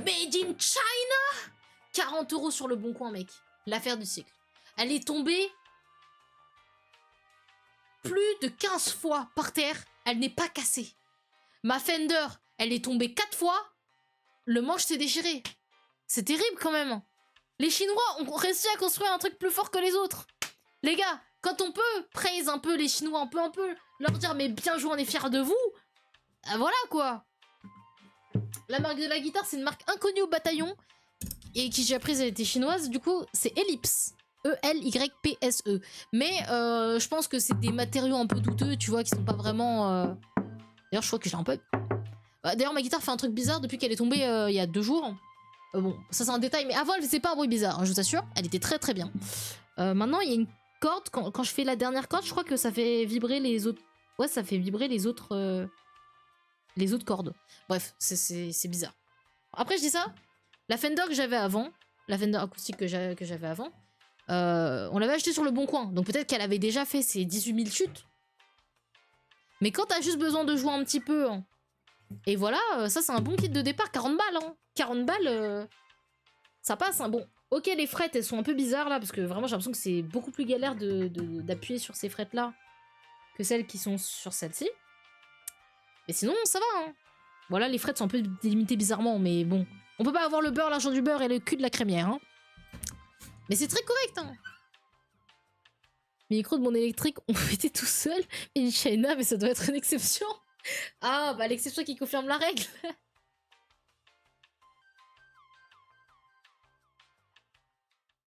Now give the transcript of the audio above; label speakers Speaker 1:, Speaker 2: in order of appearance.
Speaker 1: Made in China. 40 € sur le bon coin, mec. L'affaire du cycle. Elle est tombée plus de 15 fois par terre. Elle n'est pas cassée. Ma Fender, elle est tombée 4 fois. Le manche s'est déchiré. C'est terrible quand même. Les Chinois ont réussi à construire un truc plus fort que les autres. Les gars, quand on peut praise un peu les Chinois, on peut un peu leur dire mais bien joué, on est fiers de vous. Voilà quoi. La marque de la guitare, c'est une marque inconnue au bataillon. Et qui j'ai appris, elle était chinoise. Du coup, c'est Ellipse. E-L-Y-P-S-E. Mais je pense que c'est des matériaux un peu douteux, tu vois, qui sont pas vraiment... D'ailleurs, je crois que j'ai un peu... D'ailleurs, ma guitare fait un truc bizarre depuis qu'elle est tombée il y a 2 jours. Bon, ça c'est un détail, mais avant, elle faisait pas un bruit bizarre, hein, je vous assure. Elle était très très bien. Maintenant, il y a une corde. Quand je fais la dernière corde, je crois que ça fait vibrer les autres... Ouais, ça fait vibrer les autres cordes. Bref, c'est bizarre. Après, je dis ça, la Fender que j'avais avant, la Fender acoustique que j'avais avant, on l'avait acheté sur le bon coin. Donc peut-être qu'elle avait déjà fait ses 18 000 chutes. Mais quand t'as juste besoin de jouer un petit peu... Hein, et voilà, ça c'est un bon kit de départ, 40 balles. Hein. 40 balles, ça passe. Hein. Bon, ok, les frettes, elles sont un peu bizarres là, parce que vraiment j'ai l'impression que c'est beaucoup plus galère d'appuyer sur ces frettes là que celles qui sont sur celle-ci. Mais sinon, ça va. Hein. Voilà, les frettes sont un peu délimitées bizarrement, mais bon. On peut pas avoir le beurre, l'argent du beurre et le cul de la crémière. Hein. Mais c'est très correct. Hein. Les micros de mon électrique ont été tout seuls. In China, mais ça doit être une exception. Ah, bah l'exception qui confirme la règle.